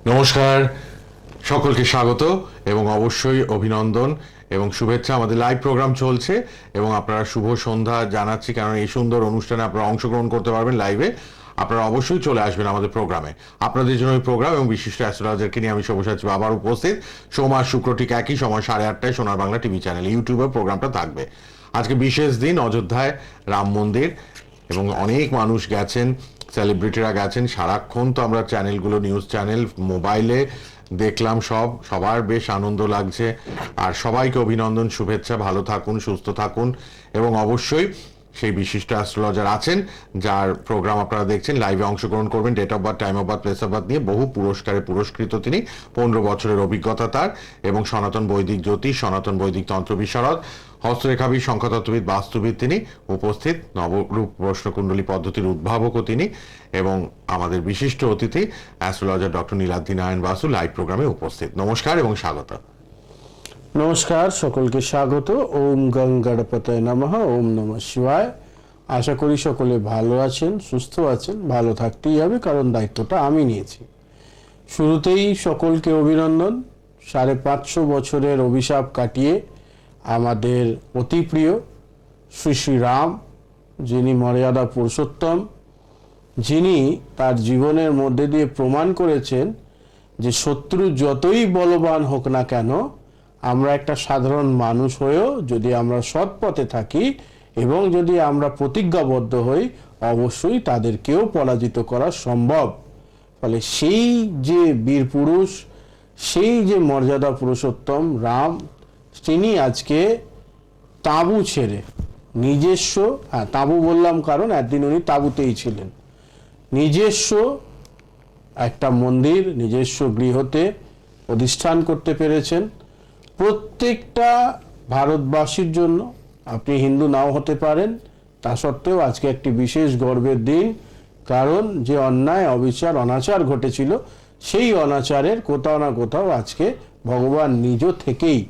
নমস্কার, সকলকে স্বাগত এবং অবশ্যই অভিনন্দন এবং শুভেচ্ছা। আমাদের লাইভ প্রোগ্রাম চলছে এবং আপনারা শুভ সন্ধ্যা জানাচ্ছি, কারণ এই সুন্দর অনুষ্ঠানে আপনারা অংশগ্রহণ করতে পারবেন লাইভে। আপনারা অবশ্যই চলে আসবেন আমাদের প্রোগ্রামে। আপনাদের জন্য এই প্রোগ্রাম এবং বিশিষ্ট অ্যাস্ট্রোলজারকে নিয়ে আমি সব্যসাচী আবার উপস্থিত। সোম আর শুক্র ঠিক একই সময় 8:30টায় সোনার বাংলা টিভি চ্যানেল ইউটিউবে প্রোগ্রামটা থাকবে। আজকে বিশেষ দিন, অযোধ্যায় রাম মন্দির, এবং অনেক মানুষ গেছেন, সেলিব্রিটিরা গেছেন। সারাক্ষণ তো আমরা চ্যানেলগুলো, নিউজ চ্যানেল মোবাইলে দেখলাম, সবার বেশ আনন্দ লাগছে। আর সবাইকে অভিনন্দন, শুভেচ্ছা, ভালো থাকুন, সুস্থ থাকুন। এবং অবশ্যই সেই বিশিষ্ট অ্যাস্ট্রোলজার আছেন যার প্রোগ্রাম আপনারা দেখছেন, লাইভে অংশগ্রহণ করবেন। Date of birth, time of birth, place of birth নিয়ে বহু পুরস্কারে পুরস্কৃত তিনি। 15 বছরের অভিজ্ঞতা তার, এবং সনাতন বৈদিক জ্যোতিষ, সনাতন বৈদিক তন্ত্র বিশারদ, হস্তরেখাবিদ, সংখ্যাতত্ত্ববিদ, বাস্তুবিদ তিনি উপস্থিত। নবরূপ প্রশ্নকুণ্ডলী পদ্ধতির উদ্ভাবকও তিনি, এবং আমাদের বিশিষ্ট অতিথি astrologer doctor Niladri Narayan Basu live প্রোগ্রামে উপস্থিত। নমস্কার এবং স্বাগত। নমস্কার, সকলকে স্বাগত। ওম গং গণপতয়ে নমঃ। ওম নমঃ শিবায়। আশা করি সকলে ভালো আছেন, সুস্থ আছেন। ভালো থাকতেই হবে, কারণ দায়িত্বটা আমি নিয়েছি। শুরুতেই সকলকে অভিনন্দন। 550 বছরের অভিশাপ কাটিয়ে আমাদের অতি প্রিয় শ্রী শ্রী রাম, যিনি মর্যাদা পুরুষোত্তম, যিনি তার জীবনের মধ্যে দিয়ে প্রমাণ করেছেন যে শত্রু যতই বলবান হোক না কেন, আমরা একটা সাধারণ মানুষ হয়েও যদি আমরা সৎ পথে থাকি এবং যদি আমরা প্রতিজ্ঞাবদ্ধ হই, অবশ্যই তাদেরকেও পরাজিত করা সম্ভব। ফলে সেই যে বীর পুরুষ, সেই যে মর্যাদা পুরুষোত্তম রাম, তিনি আজকে তাঁবু ছেড়ে নিজস্ব, তাঁবু বললাম কারণ একদিন উনি তাঁবুতেই ছিলেন, নিজস্ব একটা মন্দির, নিজস্ব গৃহতে অধিষ্ঠান করতে পেরেছেন। প্রত্যেকটা ভারতবাসীর জন্য, আপনি হিন্দু নাও হতে পারেন, তা সত্ত্বেও আজকে একটি বিশেষ গর্বের দিন। কারণ যে অন্যায়, অবিচার, অনাচার ঘটেছিল, সেই অনাচারের কোথাও না কোথাও আজকে ভগবান নিজ থেকেই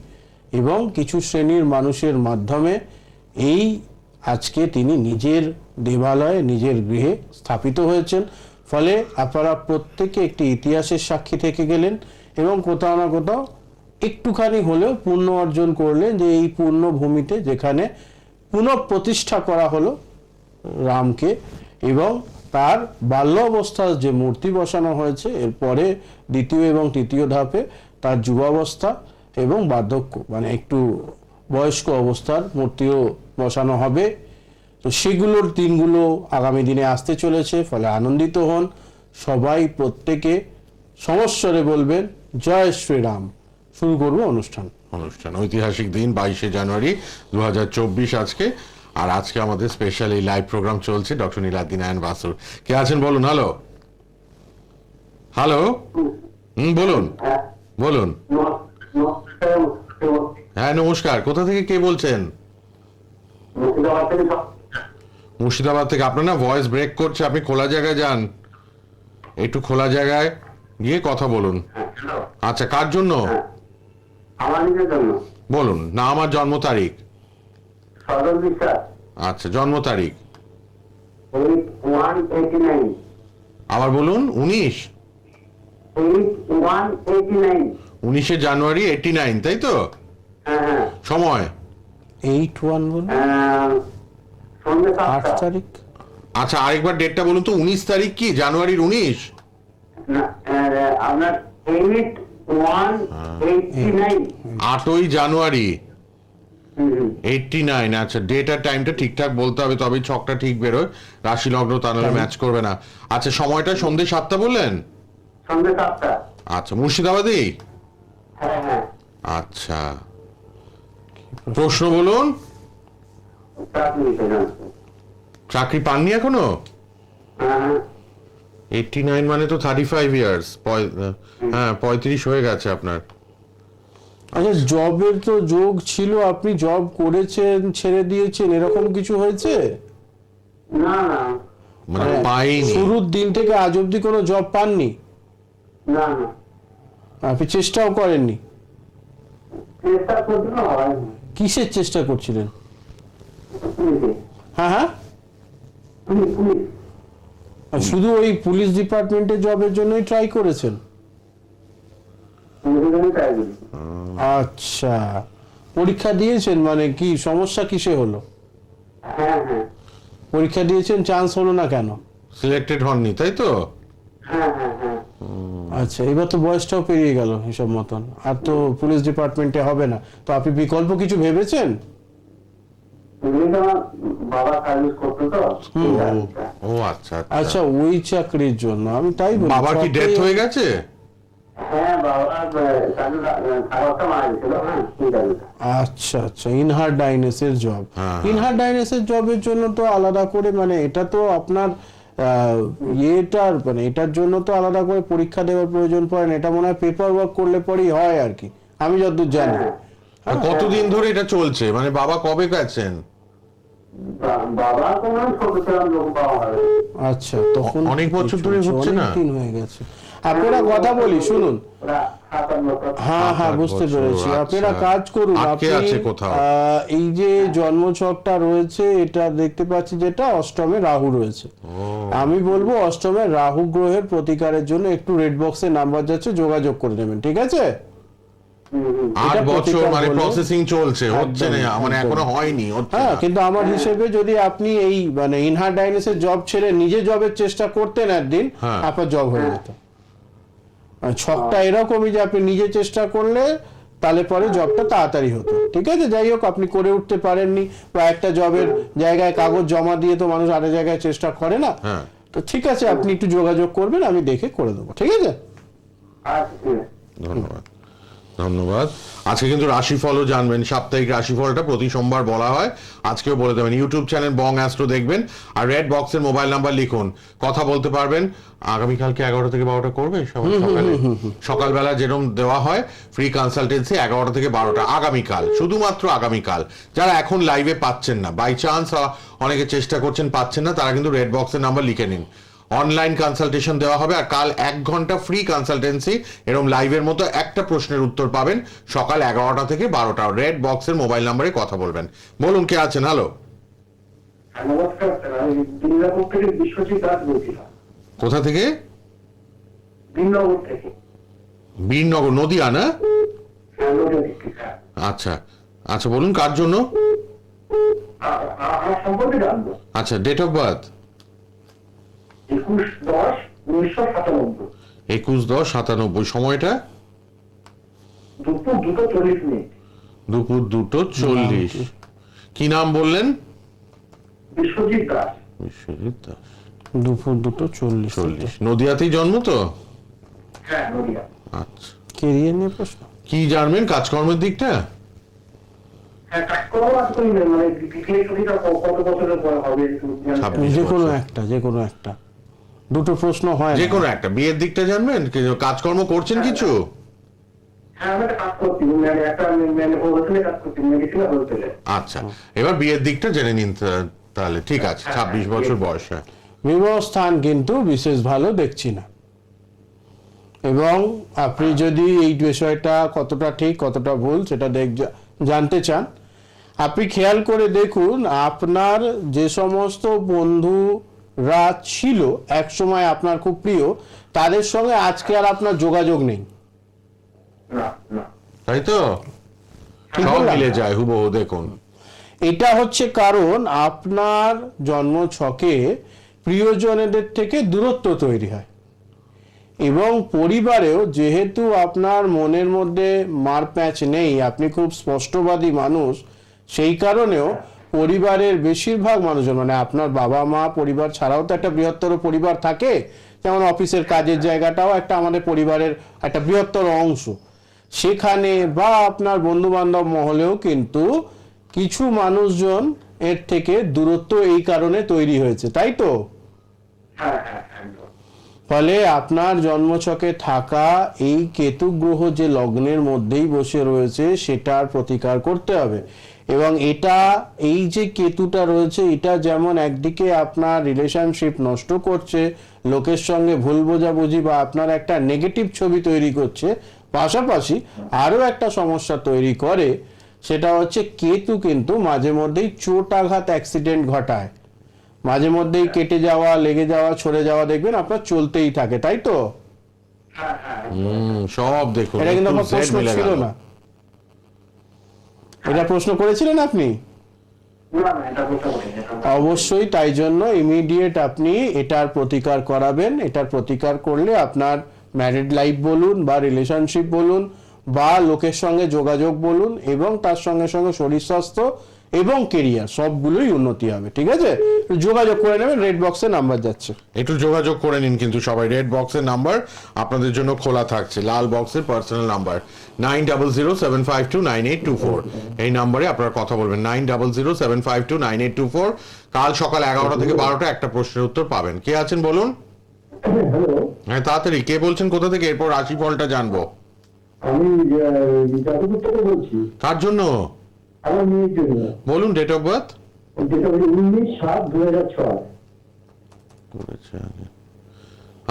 এবং কিছু শ্রেণীর মানুষের মাধ্যমে এই আজকে তিনি নিজের দেবালয়ে, নিজের গৃহে স্থাপিত হয়েছেন। ফলে আপনারা প্রত্যেকে একটি ইতিহাসের সাক্ষী থেকে গেলেন এবং কোথাও না কোথাও একটুখানি হলেও পুণ্য অর্জন করলেন, যে এই পুণ্যভূমিতে যেখানে পুনঃপ্রতিষ্ঠা করা হলো রামকে, এবং তার বাল্য অবস্থার যে মূর্তি বসানো হয়েছে, এরপরে দ্বিতীয় এবং তৃতীয় ধাপে তার যুবাবস্থা এবং বার্ধক্য, মানে একটু বয়স্ক অবস্থার মূর্তিও বসানো হবে। তো সেগুলোর দিনগুলো আগামী দিনে আসতে চলেছে। ফলে আনন্দিত হন সবাই, প্রত্যেকে সমস্বরে বলবেন জয় শ্রীরাম। শুরু করবো অনুষ্ঠান। ঐতিহাসিক দিন 22শে জানুয়ারি 2024 আজকে। আর আজকে আমাদের স্পেশাল এই লাইভ প্রোগ্রাম চলছে ডক্টর নীলাদ্রি নারায়ণ বাসুর। কে আছেন বলুন? হ্যালো হ্যালো, বলুন বলুন। হ্যাঁ নমস্কার, কোথা থেকে কে বলছেন? মুর্শিদাবাদ থেকে। আপনার না ভয়েস ব্রেক করছে, আপনি খোলা জায়গায় যান, একটু খোলা জায়গায় গিয়ে কথা বলুন। আচ্ছা, কার জন্য? আমার নিজের জন্য। বলুন না। আমার জন্ম তারিখ? আচ্ছা, জন্ম তারিখ 8189। আবার বলুন। 19শে জানুয়ারি 89, তাই তো? হ্যাঁ। সময়? 81 বলুন, সন্ধ্যে 8 তারিখ। আচ্ছা, আরেকবার ডেটটা বলুন তো। 19 তারিখ কি জানুয়ারির 19? আপনার 8189। 8ই জানুয়ারি 89। আচ্ছা, ডেট আর টাইমটা ঠিকঠাক বলতে হবে, তবেই ছকটা ঠিক বেরোয়। রাশি লগ্ন তা নাহলে ম্যাচ করবে না। আচ্ছা, সময়টা সন্ধ্যে 7টা বললেন? সন্ধ্যে 7টা। আচ্ছা, মুর্শিদাবাদেই? হ্যাঁ। আচ্ছা, প্রশ্ন বলুন। চাকরি পাননি এখনো? 89 মানে তো 35 ইয়ার্স। হ্যাঁ, 35 হয়ে গেছে আপনার। আচ্ছা, জবের তো যোগ ছিল, আপনি জব করেছেন, ছেড়ে দিয়েছেন, এরকম কিছু হয়েছে? না মানে পাইনি? শুরুর দিন থেকে আজ অব্দি কোনো জব পাননি? না। আপনি চেষ্টাও করেননি? চেষ্টা করতে হয়। কিসের চেষ্টা করছিলেন? হ্যাঁ, পুলিশ। শুধু ওই পুলিশ ডিপার্টমেন্টের জবের জন্যই ট্রাই করেছেন? আমি তাই বলি। আচ্ছা, পরীক্ষা দিয়েছেন, মানে কি সমস্যা কিসে হলো? হ্যাঁ হ্যাঁ পরীক্ষা দিয়েছেন, চান্স হলো না কেন? সিলেক্টেড হননি তাই তো? হ্যাঁ হ্যাঁ হ্যাঁ আচ্ছা, এবার তো বয়সটাও পেরিয়ে গেল হিসাব মতন, আর তো পুলিশ ডিপার্টমেন্টে হবে না, তো আপনি বিকল্প কিছু ভেবেছেন? এমনি তো আমার বাবা সার্ভিস করতো তো। ও আচ্ছা আচ্ছা। আচ্ছা, ওই চাকরির জন্য আমি তাই বলি। বাবার কি ডেথ হয়ে গেছে? হ্যাঁ বাবা চালু 5.5 মারা গেছিল। হ্যাঁ ঠিক আছে। আচ্ছা আচ্ছা, ইনহার ডাইনেসের জব। হ্যাঁ। ইনহার ডাইনেসের জবের জন্য তো আলাদা করে, মানে এটা তো আপনার ইয়েটার, মানে এটার জন্য তো আলাদা করে পরীক্ষা দেওয়ার প্রয়োজন পড়ে না, এটা মনে হয় পেপার ওয়ার্ক করলে পরেই হয় আর কি, আমি যতদূর জানি। আর কতদিন ধরে এটা চলছে, মানে বাবা কবে গেছেন? বাবা কোনো ছোট ছিলাম লোক পাওয়া হবে। আচ্ছা, তখন অনেক বছর ধরে হচ্ছে না? অনেক দিন হয়ে গেছে। আপনারা কথা বলি, শুনুন। ওরা 7-8 বছর। হ্যাঁ হ্যাঁ, 7-8 বুঝতে বছর, পেরেছি। আচ্ছা। আপনারা কাজ করুন, আটকে আপনি আছে কোথাও। এই যে জন্মছকটা রয়েছে, এটা দেখতে পাচ্ছি যেটা অষ্টমে রাহু রয়েছে। আমি বলবো অষ্টমে রাহু গ্রহের প্রতিকারের জন্য একটু রেড বক্সে নাম্বার যাচ্ছে, যোগাযোগ করে নেবেন, ঠিক আছে? 8 এটা বছর প্রতিকার মানে বলে- প্রসেসিং চলছে, হচ্ছে না, একদম, মানে একদম। এখনো হয়নি, হচ্ছে হ্যাঁ, না। কিন্তু আমার হিসেবে যদি আপনি এই মানে ইনহার ডাইনেসের জব ছেড়ে নিজে জবের চেষ্টা করতেন একদিন, হ্যাঁ। আপনার জব হয়ে যেত। আর ছকটা এরকমই যে আপনি নিজে চেষ্টা করলে তাহলে পরে জবটা তাড়াতাড়ি হতো, ঠিক আছে? যাই হোক, আপনি করে উঠতে পারেননি, বা একটা জবের জায়গায় কাগজ জমা দিয়ে তো মানুষ আরেক জায়গায় চেষ্টা করে না। হ্যাঁ। তো ঠিক আছে, আপনি একটু যোগাযোগ করবেন, আমি দেখে করে দেবো, ঠিক আছে? আচ্ছা ঠিক আছে। ধন্যবাদ ধন্যবাদ। আজকে কিন্তু রাশিফলও জানবেন, সাপ্তাহিক রাশিফলটা প্রতি সোমবার বলা হয়, আজকেও বলে দেবেন। ইউটিউব চ্যানেল বং অ্যাস্ট্রো দেখবেন, আর রেড বক্সের মোবাইল নাম্বার লিখুন, কথা বলতে পারবেন। আগামীকালকে 11টা থেকে 12টা করবে সকালে, সকালবেলা যেরকম দেওয়া হয় ফ্রি কনসালটেন্সি 11টা থেকে 12টা আগামীকাল, শুধুমাত্র আগামীকাল। যারা এখন লাইভে পাচ্ছেন না, বাই চান্স অনেকে চেষ্টা করছেন পাচ্ছেন না, তারা কিন্তু রেড বক্সের নাম্বার লিখে নিন, অনলাইন কনসালটেশন দেওয়া হবে। আর কাল 1 ঘন্টা ফ্রি কনসালটেন্সি, এরকম লাইভের মতো একটা প্রশ্নের উত্তর পাবেন সকাল 11টা থেকে 12টা। রেড বক্সের মোবাইল নাম্বারে কথা বলবেন। বলুন, কে আছেন? হ্যালো, নমস্কার স্যার, আমি দিননগর থেকে বিশ্বজিৎ দাস বলছিলাম। কোথা থেকে? দিননগর থেকে। বীরনগর, নদিয়া না? হ্যাঁ নদিয়া থেকে স্যার। আচ্ছা আচ্ছা, বলুন কার জন্য? আমার সম্পর্কে জানবো। আচ্ছা, ডেট অফ বার্থ? 21/10/1997। 21/10/97। সময়টা? দুপুর 2:40। দুপুর 2:40। কি নাম বললেন? বিশ্বজিৎ দাস। বিশ্বজিৎ দাস। দুপুর 2:40। 40। নদিয়াতেই জন্ম তো? হ্যাঁ নদিয়া। আচ্ছা, কেরিয়ার নিয়ে প্রশ্ন। কি জানবেন কাজকর্মের দিকটা? হ্যাঁ কাজ করবো, আজ করি না, মানে দ্বিতীয় ছবিটা কত বছরের পর হবে একটু জানতে চাই। 26 যে কোনো বছর। একটা, যে কোনো একটা, দুটো প্রশ্ন হয় যে না। কোনো একটা। বিয়ের দিকটা জানবেন? কাজকর্ম করছেন কিছু? হ্যাঁ আমি একটা কাজ করছি, মানে একটা হোলসেলে কাজ করছি, মেডিসিনে হোলসেলে। আচ্ছা, এবার বিয়ের দিকটা জেনে নিন তাহলে। ঠিক আছে, 26 বছর বয়স। হ্যাঁ। বিবাহ স্থান কিন্তু বিশেষ ভালো দেখছি না, এবং আপনি যদি এই বিষয়টা কতটা ঠিক কতটা ভুল সেটা জানতে চান, আপনি খেয়াল করে দেখুন আপনার যে সমস্ত বন্ধুরা ছিল এক সময় আপনার খুব প্রিয়, তাদের সঙ্গে আজকে আর আপনার যোগাযোগ নেই। না না। তাই তো? ঠিক সব বললাম? মিলে যায় হুবহু, দেখুন। এটা হচ্ছে কারণ আপনার জন্ম ছকে প্রিয়জনেদের থেকে দূরত্ব তৈরি হয়, এবং পরিবারেও যেহেতু আপনার মনের মধ্যে মারপ্যাঁচ নেই, আপনি খুব স্পষ্টবাদী মানুষ, সেই কারণেও পরিবারের বেশিরভাগ মানুষজন, মানে আপনার বাবা মা পরিবার ছাড়াও তো একটা বৃহত্তর পরিবার থাকে, যেমন অফিসের কাজের জায়গাটাও একটা আমাদের পরিবারের একটা বৃহত্তর অংশ, সেখানে বা আপনার বন্ধু বান্ধব মহলেও কিন্তু কিছু মানুষজন এর থেকে দূরত্ব এই কারণে তৈরি হয়েছে, তাই তো? হ্যাঁ হ্যাঁ একদম। ফলে আপনার জন্মছকে থাকা এই কেতু গ্রহ যে লগ্নের মধ্যেই বসে রয়েছে সেটার প্রতিকার করতে হবে। এবং এটা, এই যে কেতুটা রয়েছে, এটা যেমন একদিকে আপনার রিলেশনশিপ নষ্ট করছে, লোকের সঙ্গে ভুল বোঝাবুঝি বা আপনার একটা নেগেটিভ ছবি তৈরি করছে, পাশাপাশি আরও একটা সমস্যা তৈরি করে, সেটা হচ্ছে কেতু কিন্তু মাঝে মধ্যেই চোট আঘাত অ্যাক্সিডেন্ট ঘটায়, মাঝে মধ্যেই কেটে যাওয়া, লেগে যাওয়া, ছড়ে যাওয়া দেখবেন আপনার চলতেই থাকে, তাই তো? হ্যাঁ হ্যাঁ সব দেখুন এটা কিন্তু A to আমার Z প্রশ্ন মিলে ছিল গেল। না। এটা প্রশ্ন করেছিলেন আপনি? না না এটা বলতে পারি না। অবশ্যই, তাই জন্য ইমিডিয়েট আপনি এটার প্রতিকার করাবেন। এটার প্রতিকার করলে আপনার ম্যারিড লাইফ বলুন বা রিলেশনশিপ বলুন বা লোকের সঙ্গে যোগাযোগ বলুন এবং তার সঙ্গে সঙ্গে শরীর স্বাস্থ্য এবং কেরিয়ার সবগুলোই উন্নতি হবে। ঠিক আছে, যোগাযোগ করে নেবেন, রেড বক্সে নাম্বার যাচ্ছে। একটু যোগাযোগ করে নিন কিন্তু সবাই, রেড বক্সের নাম্বার আপনাদের জন্য খোলা থাকছে, লাল বক্সের পার্সোনাল নাম্বার 9007529824, এই নাম্বারে আপনারা কথা বলবেন 9007529824। কাল সকাল 11টা থেকে 12টা একটা প্রশ্নের উত্তর পাবেন। কে আছেন বলুন? হ্যালো, হ্যাঁ তাড়াতাড়ি, কে বলছেন, কোথা থেকে? এরপর রাশিফলটা জানবো। আমি যাদবপুর থেকে বলছি। কার জন্য? আমার মেয়ের জন্য। বলুন ডেট অফ বার্থ। যেটা হলো 19/7/2006।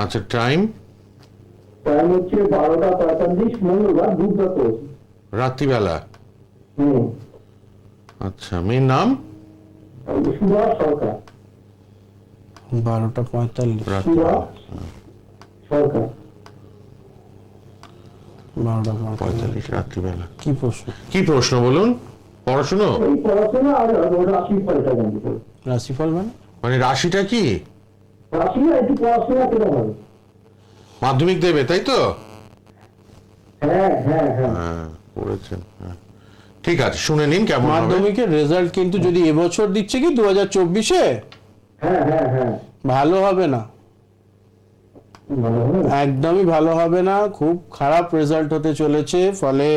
আচ্ছা টাইম? টাইম হচ্ছে 12টা 45, মঙ্গলবার, বুধবার কোর্স। রাত্রিবেলা। আচ্ছা, মেয়ের নাম? সুভাষ সরকার। 12:45। রাত্রিবেলা সুভাষ সরকার। 12:45 রাত্রিবেলা। কি প্রশ্ন? কি প্রশ্ন বলুন? পড়াশুনো? এই পড়াশোনা আর রাশিফলটা জানতে পারি। রাশিফল মানে? মানে রাশিটা কি? রাশি আর একটু পড়াশোনা কেন হবে? মাধ্যমিক দেবে তাই তো? হ্যাঁ হ্যাঁ হ্যাঁ। হ্যাঁ পড়েছেন, হ্যাঁ। ঠিক আছে, শুনে নিন কেমন হবে। মাধ্যমিকের রেজাল্ট কিন্তু যদি এবছর দিচ্ছে কি 2024-এ, হ্যাঁ হ্যাঁ হ্যাঁ। ভালো হবে না, ভালো হবে? একদমই ভালো হবে না, খুব খারাপ রেজাল্ট হতে চলেছে। ফলে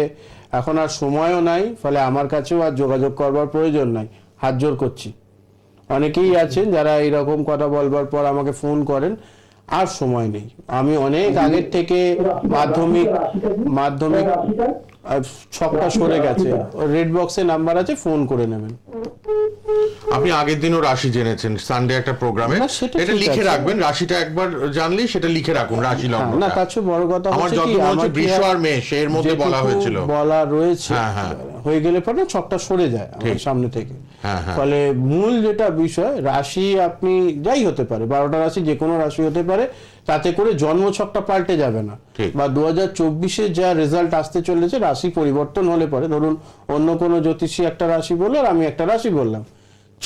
এখন আর সময়ও নাই, ফলে আমার কাছেও আর যোগাযোগ করবার প্রয়োজন নাই, হাত জোর করছি। অনেকেই আছেন যারা এইরকম কথা বলবার পর আমাকে ফোন করেন, আর সময় নেই। আমি অনেক আগের থেকে মাধ্যমিক রাশিটা ছকটা সরে গেছে, রেড বক্সে নাম্বার আছে, ফোন করে নেবেন। আপনি আগের দিনও রাশি জেনেছেন সানডে একটা প্রোগ্রামে, না, সেটা এটা ঠিক লিখে আছে। রাখবেন। রাশিটা একবার জানলেই সেটা লিখে রাখুন, রাশি হ্যাঁ, না লগ্নটা। তার চেয়ে বড় কথা আমার হচ্ছে যত কি, মনে হচ্ছে আমার কি বৃষ হয়, আর মেষ এর মধ্যে বলা যেটুকু হয়েছিল। বলা রয়েছে, হ্যাঁ, হ্যাঁ। হয়ে গেলে পরে ছকটা সরে যায় আমার সামনে থেকে। হ্যাঁ, হ্যাঁ। ফলে মূল যেটা বিষয়, রাশি আপনি যাই হতে পারে, 12টা রাশি যে কোনো রাশি হতে পারে, তাতে করে জন্ম ছকটা পাল্টে যাবে না। ঠিক। বা 2024-এ যা রেজাল্ট আসতে চলেছে, রাশি পরিবর্তন হলে পরে, ধরুন অন্য কোনো জ্যোতিষী একটা রাশি বললো আর আমি একটা রাশি বললাম,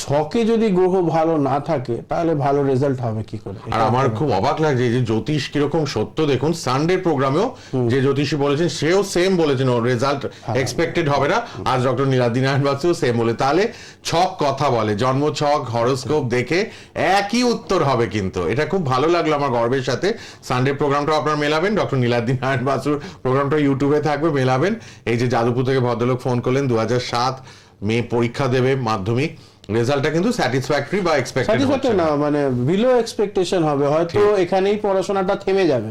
ছকে যদি গ্রহ ভালো না থাকে তাহলে ভালো রেজাল্ট হবে কি করে? আর আমার খুব অবাক লাগছে যে জ্যোতিষ কিরকম সত্য। দেখুন সানডে প্রোগ্রামেও যে জ্যোতিষী বলেছেন সেও সেম বলেছেন, ওর রেজাল্ট এক্সপেক্টেড হবে না। আজ ডক্টর নীলাদ্রি নারায়ণ বাসুও সেম বলে। তাহলে ছক কথা বলে, জন্ম ছক হরোস্কোপ দেখে একই উত্তর হবে। কিন্তু এটা খুব ভালো লাগলো আমার গর্বের সাথে। সানডে প্রোগ্রামটাও আপনারা মেলাবেন, ডক্টর নীলাদ্রি নারায়ণ বাসুর প্রোগ্রামটা ইউটিউবে থাকবে, মেলাবেন। এই যে যাদবপুর থেকে ভদ্রলোক ফোন করলেন, 2007 মেয়ে পরীক্ষা দেবে মাধ্যমিক, রেজাল্টটা কিন্তু স্যাটিসফ্যাক্টরি বা এক্সপেক্টেড স্যাটিসফ্যাক্টরি হচ্ছে না, না। মানে বিলো এক্সপেকটেশন হবে। হয়তো এখানেই পড়াশোনাটা থেমে যাবে।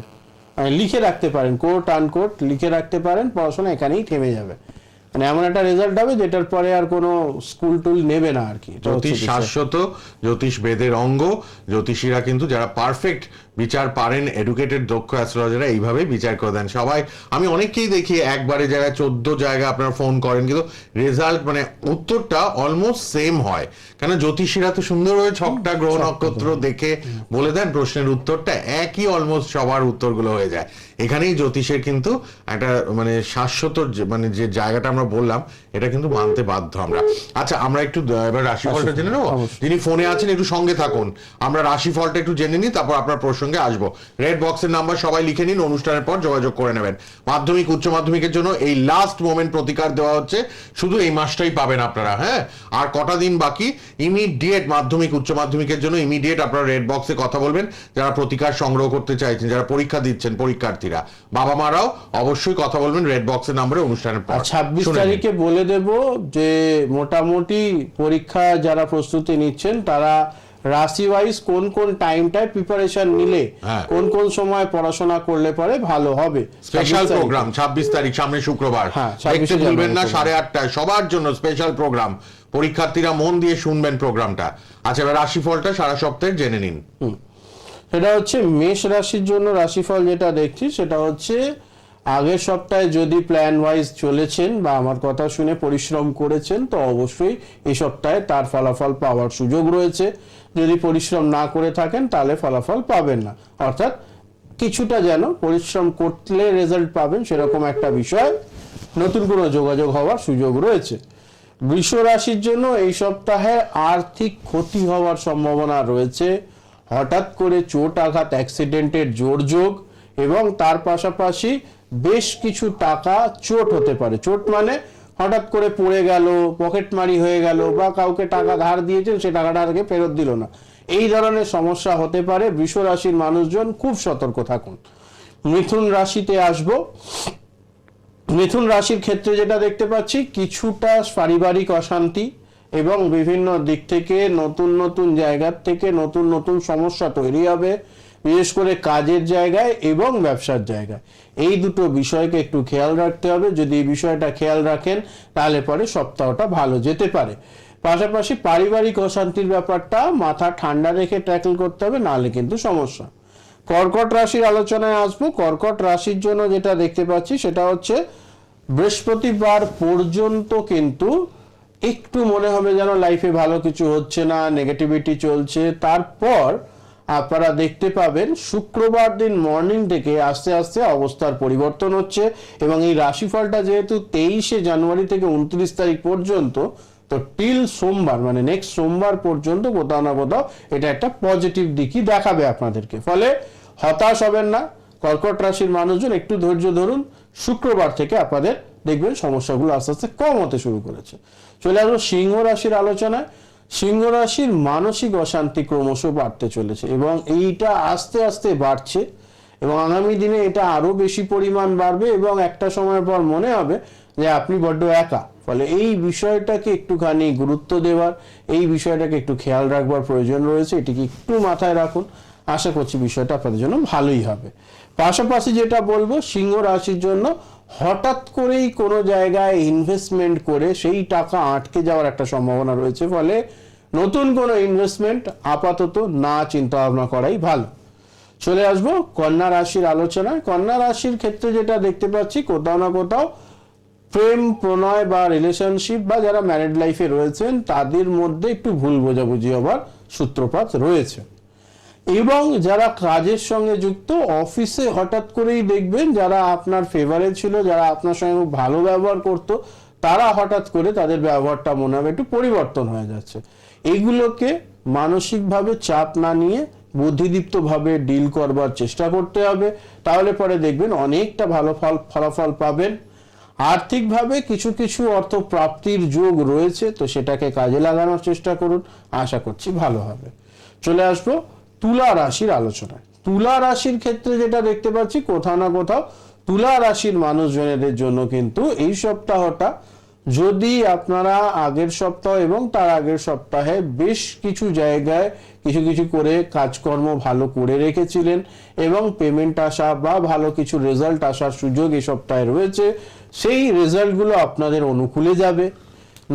লিখে রাখতে পারেন, কোট আনকোট লিখে রাখতে পারেন, পড়াশোনা এখানেই থেমে যাবে। মানে এমন একটা রেজাল্ট হবে যেটার পরে আর কোনো স্কুল টুল নেবে না আর কি। এটা হচ্ছে জ্যোতিষ বিষয়। শাশ্বত, জ্যোতিষ বেদের অঙ্গ। জ্যোতিষীরা কিন্তু যারা পারফেক্ট বিচার পারেন, এডুকেটেড দক্ষ অ্যাস্ট্রোলজাররা এইভাবেই বিচার করে দেন সবাই। আমি অনেককেই দেখি একবারে জায়গায় 14 জায়গায় আপনারা ফোন করেন, কিন্তু রেজাল্ট মানে উত্তরটা অলমোস্ট সেম হয়। কেন জ্যোতিষীরা তো সুন্দরভাবে ছকটা গ্রহ নক্ষত্র দেখে বলে দেন, প্রশ্নের উত্তরটা একই, অলমোস্ট সবার উত্তরগুলো হয়ে যায়। এখানেই জ্যোতিষের কিন্তু একটা মানে শাশ্বত মানে যে জায়গাটা আমরা বললাম, এটা কিন্তু মানতে বাধ্য আমরা। আচ্ছা আমরা একটু এবার রাশিফলটা জেনে নেবো। যিনি ফোনে আছেন একটু সঙ্গে থাকুন, আমরা রাশিফলটা একটু জেনে নিই, তারপর আপনার প্রসঙ্গে আসবো। রেড বক্সের নাম্বার সবাই লিখে নিন, অনুষ্ঠানের পর যোগাযোগ করে নেবেন। মাধ্যমিক উচ্চ মাধ্যমিকের জন্য এই লাস্ট মোমেন্ট প্রতিকার দেওয়া হচ্ছে, শুধু এই মাসটাই পাবেন আপনারা। হ্যাঁ, আর কটা দিন বাকি। ইমিডিয়েট মাধ্যমিক উচ্চ মাধ্যমিকের জন্য ইমিডিয়েট আপনারা রেড বক্সে কথা বলবেন, যারা প্রতিকার সংগ্রহ করতে চাইছেন, যারা পরীক্ষা দিচ্ছেন পরীক্ষার্থীরা, বাবা মারাও অবশ্যই কথা বলবেন রেড বক্সের নাম্বারে অনুষ্ঠানের পর। 26 শুনে নিন। তারিখে বলে দেব যে মোটামুটি পরীক্ষা যারা প্রস্তুতি নিচ্ছেন তারা রাশি ওয়াইজ কোন কোন টাইমটায় প্রিপারেশন নিলে, হ্যাঁ। কোন কোন সময় পড়াশোনা করলে পরে ভালো হবে। স্পেশাল 26 তারিখে। প্রোগ্রাম 26 তারিখ, সামনে শুক্রবার। হ্যাঁ, 26 দেখতে ভুলবেন না, জানুয়ারি 8:30 সবার জন্য স্পেশাল প্রোগ্রাম। পরীক্ষার্থীরা মন দিয়ে শুনবেন প্রোগ্রামটা। আচ্ছা এবার রাশিফলটা সারা সপ্তাহে জেনে নিন। সেটা হচ্ছে মেষ রাশির জন্য রাশিফল যেটা দেখছি সেটা হচ্ছে, আগের সপ্তাহে যদি প্ল্যান ওয়াইজ চলেছেন বা আমার কথা শুনে পরিশ্রম করেছেন, তো অবশ্যই এই সপ্তাহে তার ফলাফল পাওয়ার সুযোগ রয়েছে। যদি পরিশ্রম না করে থাকেন তাহলে ফলাফল পাবেন না। অর্থাৎ কিছুটা যেন পরিশ্রম করলে রেজাল্ট পাবেন সেরকম একটা বিষয়, নতুন কোনো যোগাযোগ হওয়ার সুযোগ রয়েছে। বৃষ রাশির জন্য এই সপ্তাহে আর্থিক ক্ষতি হওয়ার সম্ভাবনা রয়েছে। হঠাৎ করে চোট আঘাত অ্যাক্সিডেন্টের জোরযোগ এবং তার পাশাপাশি বেশ কিছু টাকা চোট হতে পারে। চোট মানে হঠাৎ করে পড়ে গেল, পকেটমারি হয়ে গেল, বা কাউকে টাকা ধার দিয়েছেন সে টাকাটা আগে ফেরত দিল না, এই ধরনের সমস্যা হতে পারে। বৃষ রাশির মানুষজন খুব সতর্ক থাকুন। মিথুন রাশিতে আসব। মিথুন রাশির ক্ষেত্রে যেটা দেখতে পাচ্ছি, কিছুটা পারিবারিক অশান্তি এবং বিভিন্ন দিক থেকে নতুন নতুন জায়গার থেকে নতুন নতুন সমস্যা তৈরি হবে, বিশেষ করে কাজের জায়গায় এবং ব্যবসার জায়গায়। এই দুটো বিষয়কে একটু খেয়াল রাখতে হবে। যদি এই বিষয়টা খেয়াল রাখেন তাহলে পরে সপ্তাহটা ভালো যেতে পারে। পাশাপাশি পারিবারিক অশান্তির ব্যাপারটা মাথা ঠান্ডা রেখে ট্যাকল করতে হবে, নাহলে কিন্তু সমস্যা। কর্কট রাশির আলোচনায় আসবো। কর্কট রাশির জন্য যেটা দেখতে পাচ্ছি সেটা হচ্ছে বৃহস্পতিবার পর্যন্ত কিন্তু একটু মনে হবে যেন লাইফে ভালো কিছু হচ্ছে না, নেগেটিভিটি চলছে। তারপর আপনারা দেখতে পাবেন শুক্রবার দিন মর্নিং থেকে আস্তে আস্তে অবস্থার পরিবর্তন হচ্ছে, এবং এই রাশিফলটা যেহেতু 23শে জানুয়ারি থেকে 29 তারিখ পর্যন্ত, তো টিল সোমবার মানে নেক্সট সোমবার পর্যন্ত কোথাও না কোথাও এটা একটা পজিটিভ দিকই দেখাবে আপনাদেরকে। ফলে হতাশ হবেন না কর্কট রাশির মানুষজন, একটু ধৈর্য ধরুন। শুক্রবার থেকে আপনাদের দেখবেন সমস্যাগুলো আস্তে আস্তে কম হতে শুরু করেছে। চলে আসবো সিংহ রাশির আলোচনায়। সিংহ রাশির মানসিক অশান্তি ক্রমশ বাড়তে চলেছে এবং এইটা আস্তে আস্তে বাড়ছে, এবং আগামী দিনে এটা আরো বেশি পরিমাণ বাড়বে, এবং একটা সময়ের পর মনে হবে যে আপনি বড্ড একা। ফলে এই বিষয়টাকে একটুখানি গুরুত্ব দেওয়ার, এই বিষয়টাকে একটু খেয়াল রাখবার প্রয়োজন রয়েছে। এটিকে একটু মাথায় রাখুন, আশা করছি বিষয়টা আপনাদের জন্য ভালোই হবে। পাশাপাশি যেটা বলবো, সিংহ রাশির জন্য হঠাৎ করেই কোনো জায়গায় ইনভেস্টমেন্ট করে সেই টাকা আটকে যাওয়ার একটা সম্ভাবনা রয়েছে। ফলে নতুন কোনো ইনভেস্টমেন্ট আপাতত না চিন্তা ভাবনা করাই ভালো। চলে আসবো কন্যা রাশির আলোচনায়। কন্যা রাশির ক্ষেত্রে যেটা দেখতে পাচ্ছি, কোথাও না কোথাও প্রেম প্রণয় বা রিলেশনশিপ বা যারা ম্যারিড লাইফে রয়েছেন তাদের মধ্যে একটু ভুল বোঝাবুঝি হবার সূত্রপাত রয়েছে, এবং যারা কাজের সঙ্গে যুক্ত অফিসে হঠাৎ করেই দেখবেন যারা আপনার ফেভারে ছিল, যারা আপনার সঙ্গে খুব ভালো ব্যবহার করতো, তারা হঠাৎ করে তাদের ব্যবহারটা মনে হবে একটু পরিবর্তন হয়ে যাচ্ছে। এইগুলোকে মানসিকভাবে চাপ না নিয়ে বুদ্ধিদীপ্তভাবে ডিল করবার চেষ্টা করতে হবে, তাহলে পরে দেখবেন অনেকটা ভালো ফলাফল পাবেন। আর্থিকভাবে কিছু কিছু অর্থ প্রাপ্তির যোগ রয়েছে, তো সেটাকে কাজে লাগানোর চেষ্টা করুন, আশা করছি ভালো হবে। চলে আসবো তুলা রাশির আলোচনায়। তুলা রাশির ক্ষেত্রে যেটা দেখতে পাচ্ছি, কোথাও না কোথাও তুলা রাশির মানুষজনেদের জন্য কিন্তু এই সপ্তাহটা, যদি আপনারা আগের সপ্তাহ এবং তার আগের সপ্তাহে বেশ কিছু জায়গায় কিছু কিছু করে কাজকর্ম ভালো করে রেখেছিলেন এবং পেমেন্ট আসা বা ভালো কিছু রেজাল্ট আসার সুযোগ এই সপ্তাহে রয়েছে, সেই রেজাল্টগুলো আপনাদের অনুকূলে যাবে।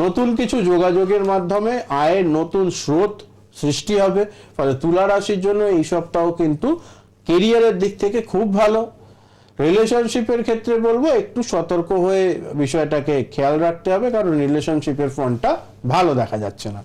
নতুন কিছু যোগাযোগের মাধ্যমে আয়ের নতুন স্রোত সৃষ্টি হবে। ফলে তুলা রাশির জন্য এই সপ্তাহ কিন্তু কেরিয়ারের দিক থেকে খুব ভালো। রিলেশনশিপের ক্ষেত্রে বলবো একটু সতর্ক হয়ে বিষয়টাকে খেয়াল রাখতে হবে, কারণ রিলেশনশিপের ফোনটা ভালো দেখা যাচ্ছে না।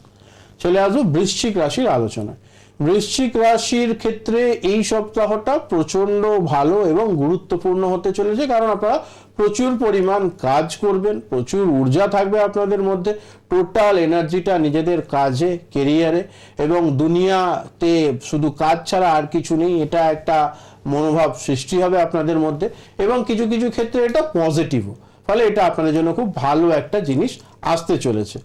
চলে আসবো বৃশ্চিক রাশির আলোচনায়। বৃশ্চিক রাশির ক্ষেত্রে এই সপ্তাহটা প্রচন্ড ভালো এবং গুরুত্বপূর্ণ হতে চলেছে, কারণ আপনারা প্রচুর পরিমাণ কাজ করবেন, প্রচুর ঊর্জা থাকবে আপনাদের মধ্যে, টোটাল এনার্জিটা নিজেদের কাজে, কেরিয়ারে এবং দুনিয়াতে শুধু কাজ ছাড়া আর কিছু নেই, এটা একটা মনোভাব সৃষ্টি হবে আপনাদের মধ্যে, এবং কিছু কিছু ক্ষেত্রে এটা পজিটিভও। ফলে এটা আপনাদের জন্য খুব ভালো একটা জিনিস আসতে চলেছে।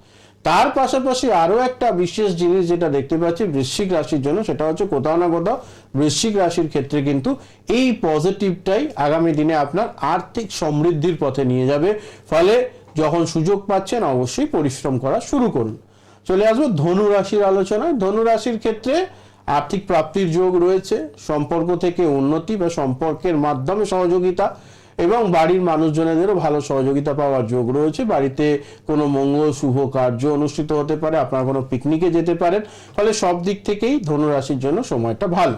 তার পাশাপাশি আরো একটা বিশেষ জিনিস যেটা দেখতে পাচ্ছি বৃশ্চিক রাশির জন্য, সেটা হচ্ছে কোথাও না কোথাও বৃশ্চিক রাশির ক্ষেত্রে কিন্তু এই পজিটিভটাই আগামী দিনে আপনার আর্থিক সমৃদ্ধির পথে নিয়ে যাবে। ফলে যখন সুযোগ পাচ্ছেন অবশ্যই পরিশ্রম করা শুরু করুন। চলে আসবো ধনু রাশির আলোচনায়। ধনু রাশির ক্ষেত্রে আর্থিক প্রাপ্তির যোগ রয়েছে, সম্পর্ক থেকে উন্নতি বা সম্পর্কের মাধ্যমে সহযোগিতা, এবং বাড়ির মানুষজনেদেরও ভালো সহযোগিতা পাওয়ার যোগ রয়েছে। বাড়িতে কোনো মঙ্গল শুভ কার্য অনুষ্ঠিত হতে পারে, আপনারা কোনো পিকনিকে যেতে পারেন। ফলে সব দিক থেকেই ধনু রাশির জন্য সময়টা ভালো।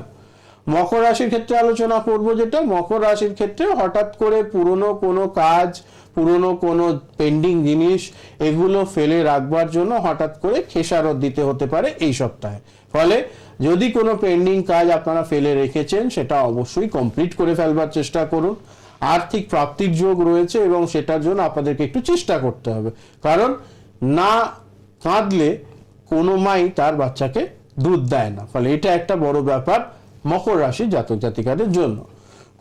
মকর রাশির ক্ষেত্রে আলোচনা করব, যেটা মকর রাশির ক্ষেত্রে হঠাৎ করে পুরনো কোনো কাজ, পুরনো কোনো পেন্ডিং জিনিস এগুলো ফেলে রাখবার জন্য হঠাৎ করে খেসারত দিতে হতে পারে এই সপ্তাহে। ফলে যদি কোনো পেন্ডিং কাজ আপনারা ফেলে রেখেছেন সেটা অবশ্যই কমপ্লিট করে ফেলবার চেষ্টা করুন। আর্থিক প্রাপ্তির যোগ রয়েছে এবং সেটার জন্য আপনাদেরকে একটু চেষ্টা করতে হবে, কারণ না কাঁদলে কোনো মাই তার বাচ্চাকে দুধ দেয় না। ফলে এটা একটা বড় ব্যাপার মকর রাশির জাতক জাতিকাদের জন্য।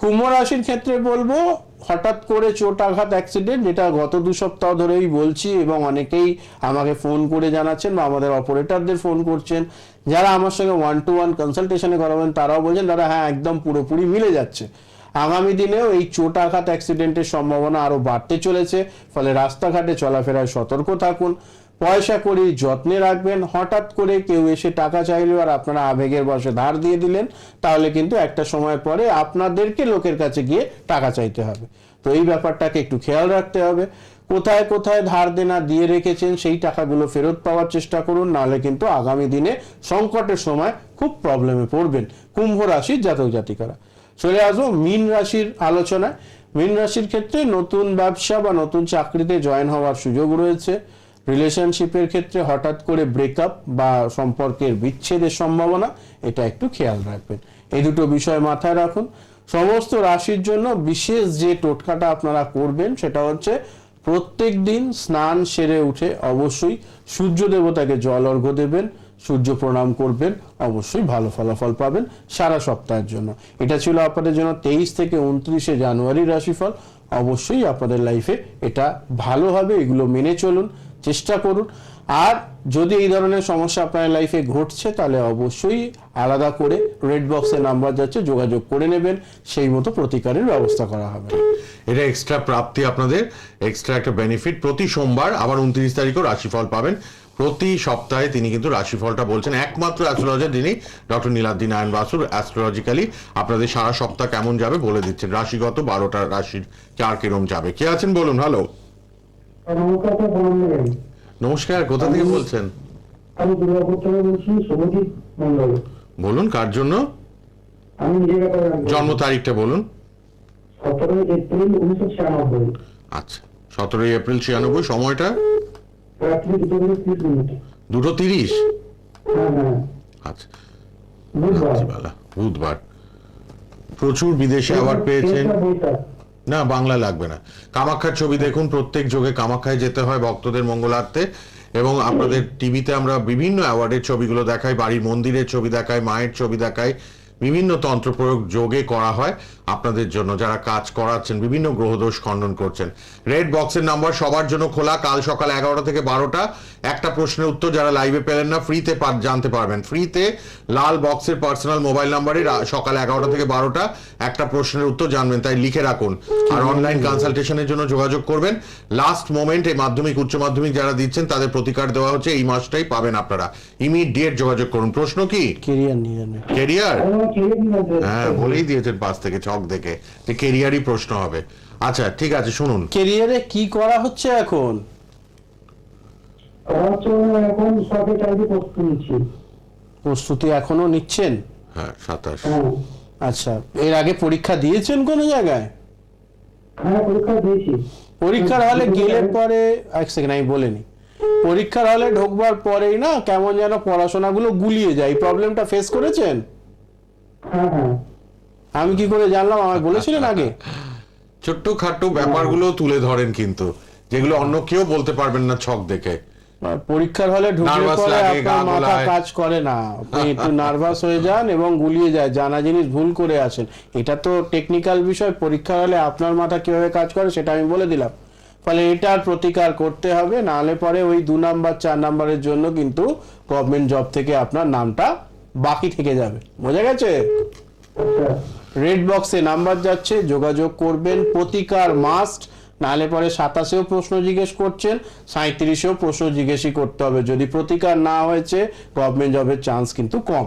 কুম্ভ রাশির ক্ষেত্রে বলবো হঠাৎ করে চোট আঘাত অ্যাক্সিডেন্ট, যেটা গত 2 সপ্তাহ ধরেই বলছি এবং অনেকেই আমাকে ফোন করে জানাচ্ছেন বা আমাদের অপারেটরদের ফোন করছেন, যারা আমার সঙ্গে 1-to-1 কনসালটেশনে করাবেন তারাও বলছেন দাদা হ্যাঁ একদম পুরোপুরি মিলে যাচ্ছে। আগামী দিনেও এই চোট আঘাত অ্যাক্সিডেন্টের সম্ভাবনা আরো বাড়তে চলেছে। ফলে রাস্তাঘাটে চলাফেরায় সতর্ক থাকুন, পয়সা কড়ি যত্নে রাখবেন। হঠাৎ করে কেউ এসে টাকা চাইলো আর আপনারা আবেগের বশে ধার দিয়ে দিলেন, তাহলে কিন্তু একটা সময় পরে আপনাদেরকে লোকের কাছে গিয়ে টাকা চাইতে হবে। তো এই ব্যাপারটাকে একটু খেয়াল রাখতে হবে। কোথায় কোথায় ধার দেনা দিয়ে রেখেছেন সেই টাকাগুলো ফেরত পাওয়ার চেষ্টা করুন, নাহলে কিন্তু আগামী দিনে সংকটের সময় খুব প্রবলেমে পড়বেন কুম্ভ রাশির জাতক জাতিকারা। চলে আসবো মীন রাশির আলোচনায়। মীন রাশির ক্ষেত্রে নতুন ব্যবসা বা নতুন চাকরিতে জয়েন হওয়ার সুযোগ রয়েছে। রিলেশনশিপের ক্ষেত্রে হঠাৎ করে ব্রেকআপ বা সম্পর্কের বিচ্ছেদের সম্ভাবনা, এটা একটু খেয়াল রাখবেন। এই দুটো বিষয় মাথায় রাখুন। সমস্ত রাশির জন্য বিশেষ যে টোটকাটা আপনারা করবেন সেটা হচ্ছে প্রত্যেক দিন স্নান সেরে উঠে অবশ্যই সূর্য দেবতাকে জল অর্ঘ্য দেবেন, সূর্য প্রণাম করবেন, অবশ্যই ভালো ফলাফল পাবেন সারা সপ্তাহের জন্য। এটা ছিল আপনাদের জন্য 23 থেকে 29 জানুয়ারি রাশিফল। অবশ্যই আপনাদের লাইফে এটা ভালো হবে, এগুলো মেনে চলুন, চেষ্টা করুন। আর যদি এই ধরনের সমস্যা আপনার লাইফে ঘটছে তাহলে অবশ্যই আলাদা করে রেড বক্সে নাম্বার যাচ্ছে, যোগাযোগ করে নেবেন, সেই মতো প্রতিকারের ব্যবস্থা করা হবে। এটা এক্সট্রা প্রাপ্তি, আপনাদের এক্সট্রা একটা বেনিফিট। প্রতি সোমবার আবার 29 তারিখও রাশিফল পাবেন। প্রতি সপ্তাহে তিনি কিন্তু রাশিফলটা বলছেন, একমাত্র অ্যাস্ট্রোলজার যিনি ডক্টর নীলাদ্রি নারায়ণ বাসুর অ্যাস্ট্রোলজিক্যালি আপনাদের সারা সপ্তাহ কেমন যাবে বলে দিচ্ছেন। রাশিগত 12টা রাশির কার কিরম যাবে। কে আছেন বলুন। হ্যালো, নমস্কার, কোথা থেকে বলছেন? আমি দুর্গাপুর থেকে বলছি, শুভজিৎ মন্ডল। বলুন কার জন্য, আমি নিজের ব্যাপারে জন্ম তারিখটা বলুন। 17 এপ্রিল 1996, আচ্ছা, 17 এপ্রিল 96, সময়টা রাত্রি 2:30। 2:30। হ্যাঁ, আচ্ছা, বুধবার। রাত্রিবেলা, বুধবার। প্রচুর বিদেশে অ্যাওয়ার্ড পেয়েছেন। না, বাংলা লাগবে না। কামাখ্যার ছবি দেখুন, প্রত্যেক যোগে কামাখ্যায় যেতে হয় ভক্তদের মঙ্গলার্থে। এবং আপনাদের টিভিতে আমরা বিভিন্ন অ্যাওয়ার্ডের ছবিগুলো দেখাই, বাড়ির মন্দিরের ছবি দেখাই, মায়ের ছবি দেখাই, বিভিন্ন তন্ত্র প্রয়োগ যোগে করা হয় আপনাদের জন্য, যারা কাজ করাচ্ছেন, বিভিন্ন গ্রহদোষ খণ্ডন করছেন। রেড বক্সের নাম্বার সবার জন্য খোলা, কাল সকাল 11টা থেকে 12টা। একটা প্রশ্নের উত্তর যারা লাইভে পেলেন না, ফ্রিতে জানতে পারবেন। ফ্রিতে লাল বক্সের পার্সোনাল মোবাইল নাম্বারে সকাল 11টা থেকে 12টা একটা প্রশ্নের উত্তর জানবেন, তাই লিখে রাখুন। আর অনলাইন কনসালটেশনের জন্য যোগাযোগ করবেন। লাস্ট মোমেন্ট এই মাধ্যমিক উচ্চ মাধ্যমিক যারা দিচ্ছেন তাদের প্রতিকার দেওয়া হচ্ছে, এই মাসটাই পাবেন আপনারা। ইমিডিয়েট যোগাযোগ করুন। প্রশ্ন কি? কেরিয়ার নিয়ে জানেন। কেরিয়ার? হ্যাঁ, বলেই দিয়েছেন পাশ থেকে ছক দেখে যে কেরিয়ারই প্রশ্ন হবে। আচ্ছা ঠিক আছে, শুনুন। কেরিয়ারে কি করা হচ্ছে এখন? এখন সরকারি চাকরি প্রস্তুতি নিচ্ছি। প্রস্তুতি এখনো নিচ্ছেন? হ্যাঁ, 27। আচ্ছা, এর আগে পরীক্ষা দিয়েছেন কোনো জায়গায়? হ্যাঁ, পরীক্ষা দিয়েছি। পরীক্ষার হলে গেলে পরে, এক সেকেন্ড আমি বলিনি, পরীক্ষার হলে ঢোকবার পরেই না কেমন যেন পড়াশোনাগুলো গুলিয়ে যায়। প্রবলেমটা ফেস করেছেন? হ্যাঁ। আমি কি করে জানলাম? আমায় বলেছিলেন আগে? ছোট্ট খাট্ট ব্যাপারগুলো তুলে ধরেন কিন্তু, যেগুলো অন্য কেউ বলতে পারবেন না ছক দেখে। পরীক্ষার হলে ঢুকলে Nervous পরে লাগে, আপনার গা মাথা গোলায়। কাজ করে না, আপনি একটু নার্ভাস হয়ে যান এবং গুলিয়ে যায়, জানা জিনিস ভুল করে আসেন। এটা তো টেকনিক্যাল বিষয়, পরীক্ষার হলে আপনার মাথা কিভাবে কাজ করে সেটা আমি বলে দিলাম। ফলে এটার প্রতিকার করতে হবে, নাহলে পরে ওই 2 নাম্বার 4 নাম্বারের জন্য কিন্তু গভর্নমেন্ট জব থেকে আপনার নামটা বাকি থেকে যাবে। বোঝা গেছে? রেড বক্সে নাম্বার যাচ্ছে, যোগাযোগ করবেন। প্রতিকার মাস্ট, নাহলে পরে 27-এও প্রশ্ন জিজ্ঞেস করছেন, 37-এও প্রশ্ন জিজ্ঞেসই করতে হবে। যদি প্রতিকার না হয়েছে গভর্নমেন্ট জবের চান্স কিন্তু কম।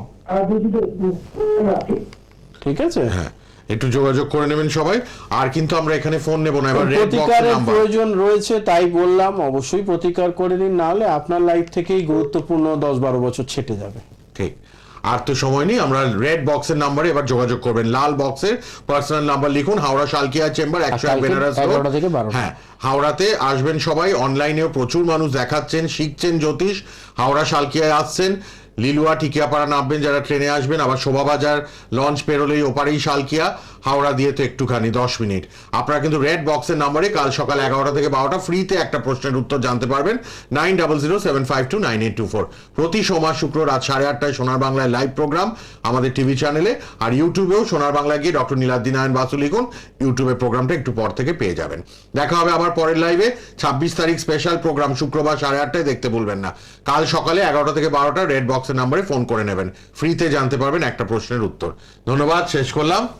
ঠিক আছে? হ্যাঁ, একটু যোগাযোগ করে নেবেন সবাই। আর কিন্তু আমরা এখানে ফোন নেব না, এবার রেড বক্সের প্রতিকারের নাম্বার। প্রয়োজন রয়েছে তাই বললাম, অবশ্যই প্রতিকার করে নিন, না হলে আপনার লাইফ থেকেই গুরুত্বপূর্ণ 10-12 বছর ছেটে যাবে। ঠিক। আর তো সময় নেই, আমরা রেড বক্সের নাম্বারে এবার যোগাযোগ করবেন। লাল বক্সের পার্সোনাল নাম্বার লিখুন, হাওড়া শালকিয়া চেম্বার 101 কালকে বেনারস রোড। 11টা থেকে 12টা। হ্যাঁ, হাওড়াতে আসবেন সবাই। অনলাইনেও প্রচুর মানুষ দেখাচ্ছেন, শিখছেন জ্যোতিষ। হাওড়া শালকিয়ায় আসছেন, লিলুয়া টিকিয়াপাড়া নামবেন যারা ট্রেনে আসবেন, আবার শোভাবাজার লঞ্চ পেরোলেই ওপারেই শালকিয়া, হাওড়া দিয়ে তো একটুখানি 10 মিনিট। আপনারা কিন্তু রেড বক্সের নাম্বারে কাল সকাল 11টা থেকে 12টা ফ্রিতে একটা প্রশ্নের উত্তর জানতে পারবেন। 9007529824। প্রতি সোমবার শুক্র রাত 8:30টায় সোনার বাংলায় লাইভ প্রোগ্রাম আমাদের টিভি চ্যানেলে, আর ইউটিউবেও সোনার বাংলায় গিয়ে ডক্টর নীলাদ্রি নারায়ণ বাসু লিখুন, ইউটিউবে প্রোগ্রামটা একটু পর থেকে পেয়ে যাবেন। দেখা হবে আবার পরের লাইভে। 26 তারিখ স্পেশাল প্রোগ্রাম শুক্রবার 8:30টায়, দেখতে ভুলবেন না। কাল সকালে 11টা থেকে 12টা রেড বক্সের নাম্বারে ফোন করে নেবেন, ফ্রিতে জানতে পারবেন একটা প্রশ্নের উত্তর। ধন্যবাদ, শেষ করলাম।